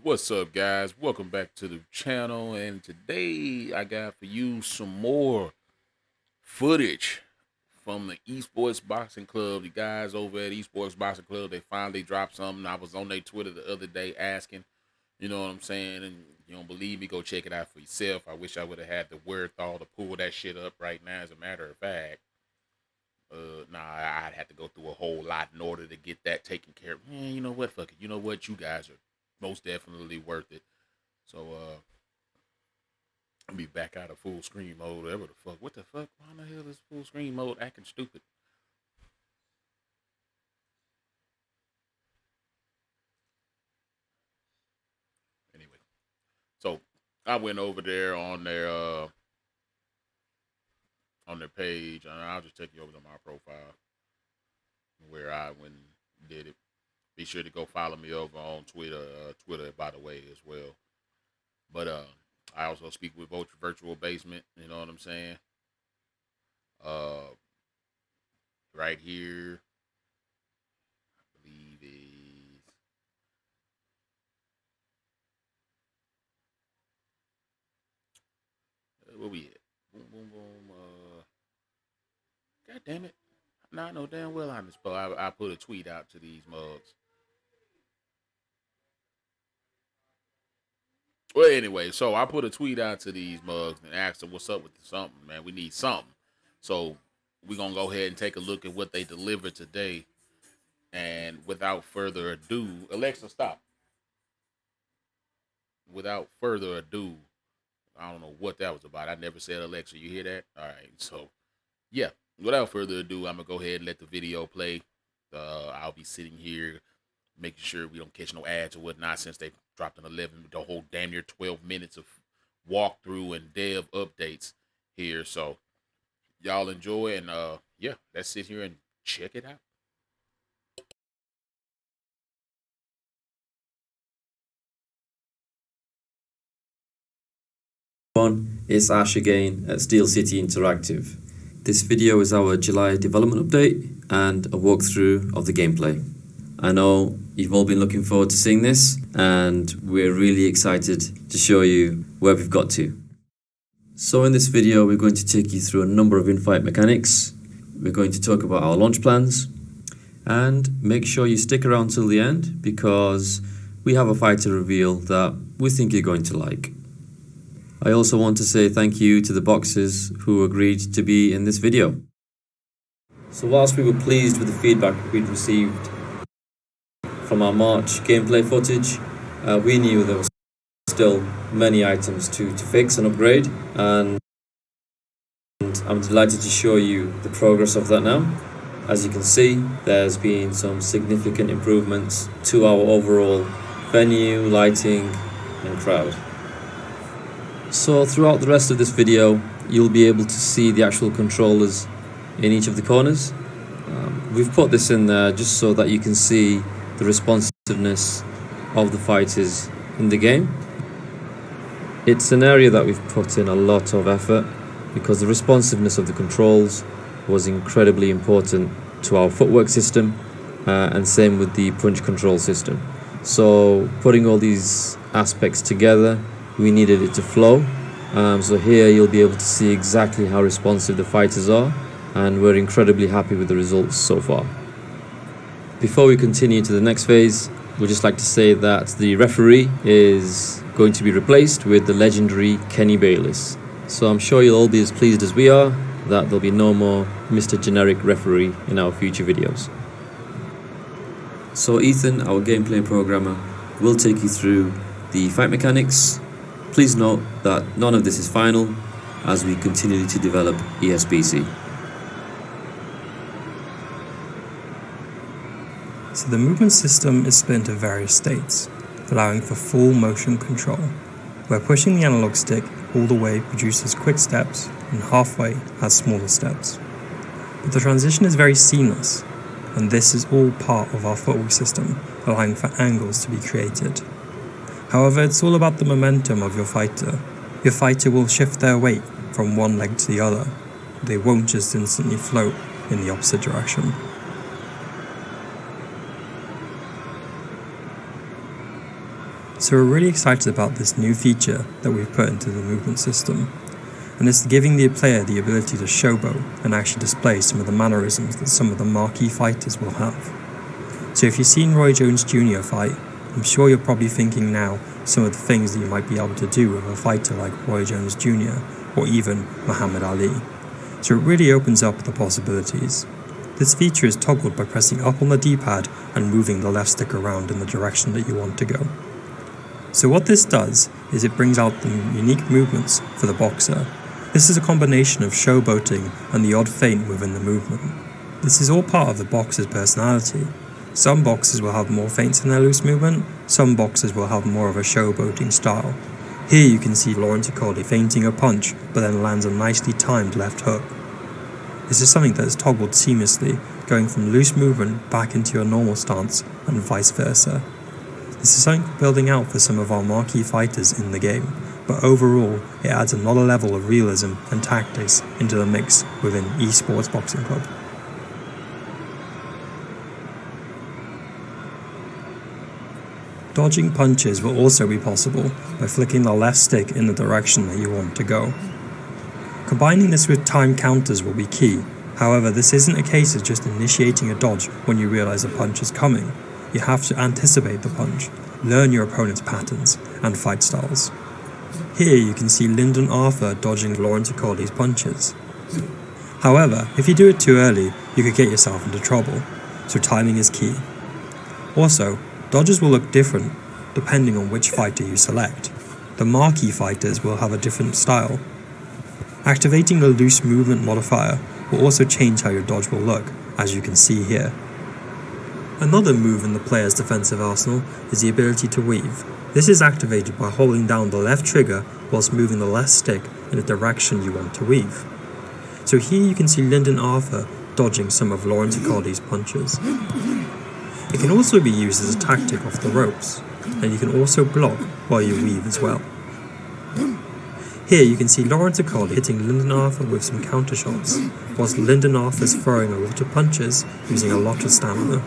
What's up, guys? Welcome back to the channel. And today I got for you some more footage from the eSports Boxing Club. The guys over at eSports Boxing Club, they finally dropped something. I was on their Twitter the other day asking, you know what I'm saying? And you don't believe me, go check it out for yourself. I wish I would have had the wherewithal to pull that shit up right now, as a matter of fact. I'd have to go through a whole lot in order to get that taken care of. Man, you know what? Fuck it. You know what? You guys are most definitely worth it. So, I'll be back out of full screen mode, whatever the fuck. What the fuck? Why in the hell is full screen mode acting stupid? Anyway, so I went over there on their page, and I'll just take you over to my profile where I went and did it. Be sure to go follow me over on Twitter, by the way, as well. But I also speak with Virtual Basement. You know what I'm saying? Right here, I believe is where we at? Boom, boom, boom. God damn it! Now I know damn well I misspelled. I put a tweet out to these mugs. Well, anyway, so I put a tweet out to these mugs and asked them what's up with something, man. We need something. So we're gonna go ahead and take a look at what they delivered today. And without further ado, Alexa, stop. Without further ado, I don't know what that was about. I never said Alexa. You hear that? All right. So yeah, without further ado, I'm gonna go ahead and let the video play. I'll be sitting here making sure we don't catch no ads or whatnot, since they dropped an 11, the whole damn near 12 minutes of walkthrough and dev updates here. So y'all enjoy, and yeah, let's sit here and check it out. It's Ash again at Steel City Interactive. This video is our July development update and a walkthrough of the gameplay. I know you've all been looking forward to seeing this, and we're really excited to show you where we've got to. So in this video, we're going to take you through a number of in-fight mechanics. We're going to talk about our launch plans, and make sure you stick around till the end, because we have a fighter reveal that we think you're going to like. I also want to say thank you to the boxers who agreed to be in this video. So whilst we were pleased with the feedback we'd received from our March gameplay footage, we knew there were still many items to fix and upgrade, and I'm delighted to show you the progress of that now. As you can see, there's been some significant improvements to our overall venue, lighting and crowd. So throughout the rest of this video, you'll be able to see the actual controllers in each of the corners. We've put this in there just so that you can see the responsiveness of the fighters in the game. It's an area that we've put in a lot of effort, because the responsiveness of the controls was incredibly important to our footwork system, and same with the punch control system. So putting all these aspects together, we needed it to flow. So here you'll be able to see exactly how responsive the fighters are, and we're incredibly happy with the results so far. Before we continue to the next phase, we'd just like to say that the referee is going to be replaced with the legendary Kenny Bayliss. So I'm sure you'll all be as pleased as we are that there'll be no more Mr. Generic Referee in our future videos. So Ethan, our gameplay programmer, will take you through the fight mechanics. Please note that none of this is final, as we continue to develop ESBC. So the movement system is split into various states, allowing for full motion control, where pushing the analog stick all the way produces quick steps and halfway has smaller steps. But the transition is very seamless, and this is all part of our footwork system, allowing for angles to be created. However, it's all about the momentum of your fighter. Your fighter will shift their weight from one leg to the other. They won't just instantly float in the opposite direction. So we're really excited about this new feature that we've put into the movement system, and it's giving the player the ability to showboat and actually display some of the mannerisms that some of the marquee fighters will have. So if you've seen Roy Jones Jr. fight, I'm sure you're probably thinking now some of the things that you might be able to do with a fighter like Roy Jones Jr. or even Muhammad Ali. So it really opens up the possibilities. This feature is toggled by pressing up on the D-pad and moving the left stick around in the direction that you want to go. So what this does is it brings out the unique movements for the boxer. This is a combination of showboating and the odd feint within the movement. This is all part of the boxer's personality. Some boxers will have more feints in their loose movement, some boxers will have more of a showboating style. Here you can see Lawrence Okolie feinting a punch but then lands a nicely timed left hook. This is something that is toggled seamlessly, going from loose movement back into your normal stance and vice versa. This is something we're building out for some of our marquee fighters in the game, but overall it adds another level of realism and tactics into the mix within eSports Boxing Club. Dodging punches will also be possible by flicking the left stick in the direction that you want to go. Combining this with time counters will be key. However, this isn't a case of just initiating a dodge when you realize a punch is coming. You have to anticipate the punch, learn your opponent's patterns and fight styles. Here you can see Lyndon Arthur dodging Lawrence Okolie's punches. However, if you do it too early, you could get yourself into trouble, so timing is key. Also, dodges will look different depending on which fighter you select. The marquee fighters will have a different style. Activating the loose movement modifier will also change how your dodge will look, as you can see here. Another move in the player's defensive arsenal is the ability to weave. This is activated by holding down the left trigger whilst moving the left stick in the direction you want to weave. So here you can see Lyndon Arthur dodging some of Lawrence Okolie's punches. It can also be used as a tactic off the ropes, and you can also block while you weave as well. Here you can see Lawrence Okolie hitting Lyndon Arthur with some counter shots, whilst Lyndon Arthur is throwing a lot of punches using a lot of stamina.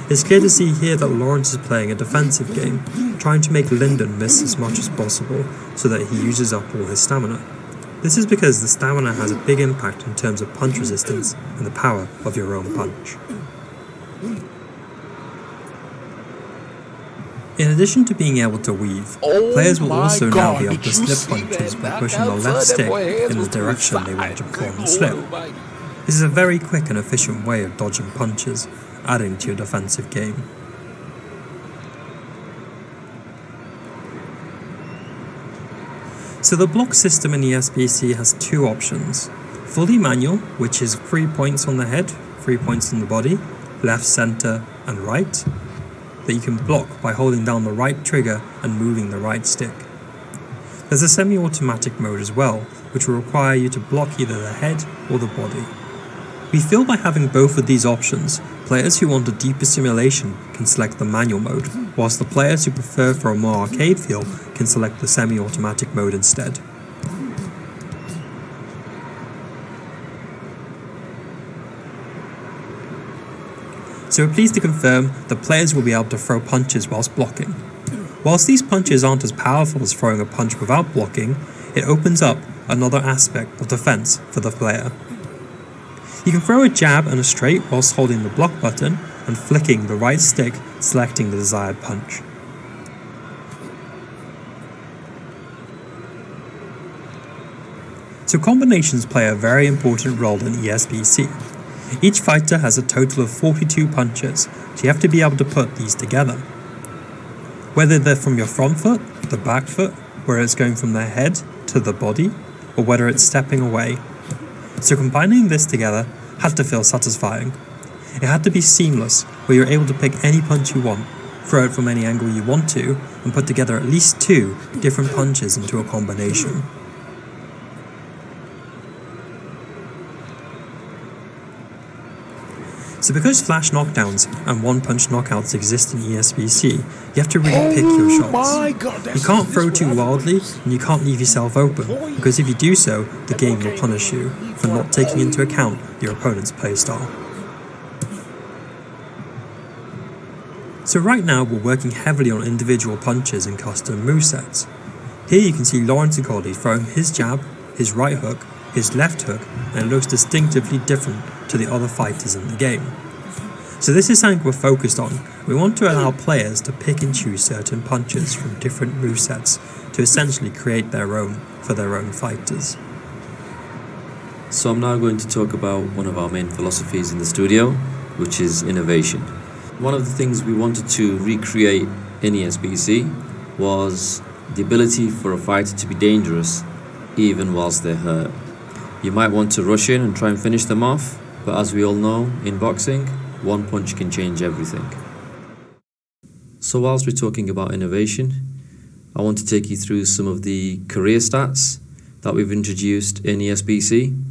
It's clear to see here that Lawrence is playing a defensive game, trying to make Lyndon miss as much as possible so that he uses up all his stamina. This is because the stamina has a big impact in terms of punch resistance and the power of your own punch. In addition to being able to weave, players will also now be able to slip punches by pushing the left stick in the direction they want to perform the slip. This is a very quick and efficient way of dodging punches, adding to your defensive game. So the block system in ESBC has two options. Fully manual, which is 3 points on the head, 3 points on the body, left, center and right, that you can block by holding down the right trigger and moving the right stick. There's a semi-automatic mode as well, which will require you to block either the head or the body. We feel by having both of these options, players who want a deeper simulation can select the manual mode, whilst the players who prefer for a more arcade feel can select the semi-automatic mode instead. So we're pleased to confirm that players will be able to throw punches whilst blocking. Whilst these punches aren't as powerful as throwing a punch without blocking, it opens up another aspect of defense for the player. You can throw a jab and a straight whilst holding the block button and flicking the right stick, selecting the desired punch. So combinations play a very important role in ESBC. Each fighter has a total of 42 punches, so you have to be able to put these together. Whether they're from your front foot, the back foot, where it's going from the head to the body, or whether it's stepping away. So combining this together had to feel satisfying. It had to be seamless, where you're able to pick any punch you want, throw it from any angle you want to, and put together at least 2 different punches into a combination. So because flash knockdowns and one-punch knockouts exist in ESBC, you have to really pick your shots. You can't throw too wildly, and you can't leave yourself open, because if you do so, the game will punish you for not taking into account your opponent's playstyle. So right now we're working heavily on individual punches and custom movesets. Here you can see Lawrence Agolli throwing his jab, his right hook, his left hook, and it looks distinctively different to the other fighters in the game. So this is something we're focused on. We want to allow players to pick and choose certain punches from different movesets to essentially create their own for their own fighters. So I'm now going to talk about one of our main philosophies in the studio, which is innovation. One of the things we wanted to recreate in ESBC was the ability for a fighter to be dangerous even whilst they're hurt. You might want to rush in and try and finish them off, but as we all know, in boxing, one punch can change everything. So whilst we're talking about innovation, I want to take you through some of the career stats that we've introduced in ESBC.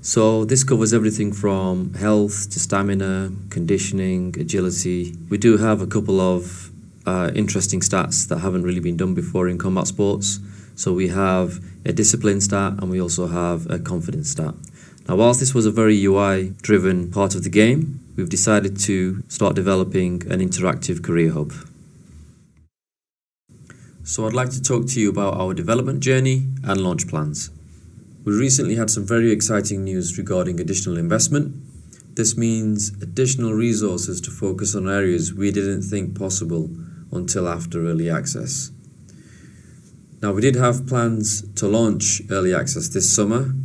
So this covers everything from health to stamina, conditioning, agility. We do have a couple of interesting stats that haven't really been done before in combat sports. So we have a discipline stat and we also have a confidence stat. Now whilst this was a very UI driven part of the game, we've decided to start developing an interactive career hub. So I'd like to talk to you about our development journey and launch plans. We recently had some very exciting news regarding additional investment. This means additional resources to focus on areas we didn't think possible until after early access. Now we did have plans to launch early access this summer.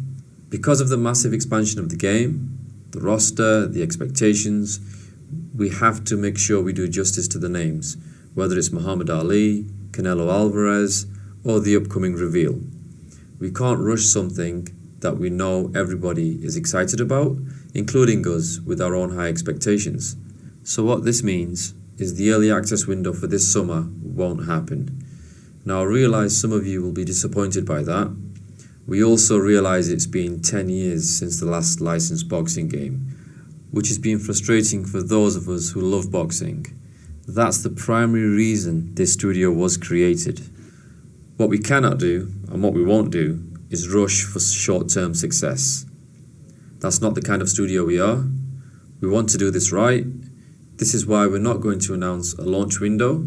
Because of the massive expansion of the game, the roster, the expectations, we have to make sure we do justice to the names, whether it's Muhammad Ali, Canelo Alvarez, or the upcoming Reveal. We can't rush something that we know everybody is excited about, including us with our own high expectations. So what this means is the early access window for this summer won't happen. Now I realise some of you will be disappointed by that. We also realise it's been 10 years since the last licensed boxing game, which has been frustrating for those of us who love boxing. That's the primary reason this studio was created. What we cannot do, and what we won't do, is rush for short-term success. That's not the kind of studio we are. We want to do this right. This is why we're not going to announce a launch window.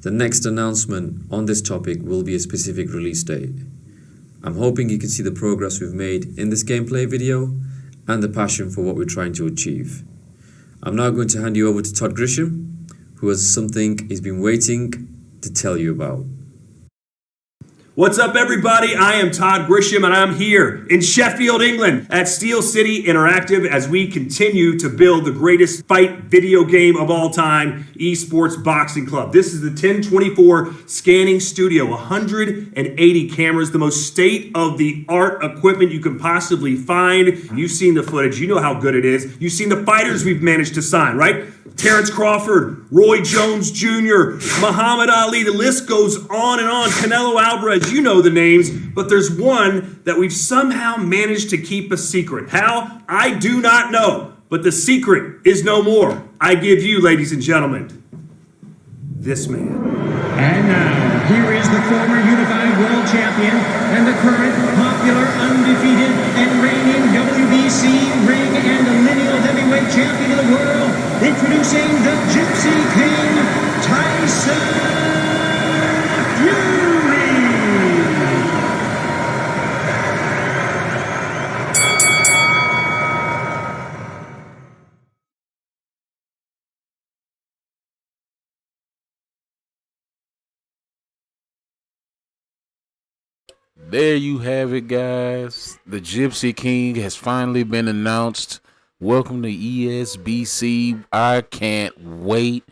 The next announcement on this topic will be a specific release date. I'm hoping you can see the progress we've made in this gameplay video and the passion for what we're trying to achieve. I'm now going to hand you over to Todd Grisham, who has something he's been waiting to tell you about. What's up, everybody? I am Todd Grisham, and I'm here in Sheffield, England at Steel City Interactive as we continue to build the greatest fight video game of all time, eSports Boxing Club. This is the 1024 scanning studio, 180 cameras, the most state-of-the-art equipment you can possibly find. You've seen the footage. You know how good it is. You've seen the fighters we've managed to sign, right? Terrence Crawford, Roy Jones Jr., Muhammad Ali, the list goes on and on. Canelo Alvarez, you know the names, but there's one that we've somehow managed to keep a secret. How? I do not know, but the secret is no more. I give you, ladies and gentlemen, this man. And now, here is the former unified world champion and the current popular, undefeated, and reigning WBC ring and lineal heavyweight champion of the world, introducing the Gypsy King, Tyson Fury! There you have it, guys. The Gypsy King has finally been announced. Welcome to ESBC. I can't wait.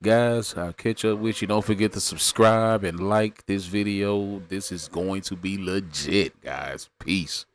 Guys, I'll catch up with you. Don't forget to subscribe and like this video. This is going to be legit, guys. Peace.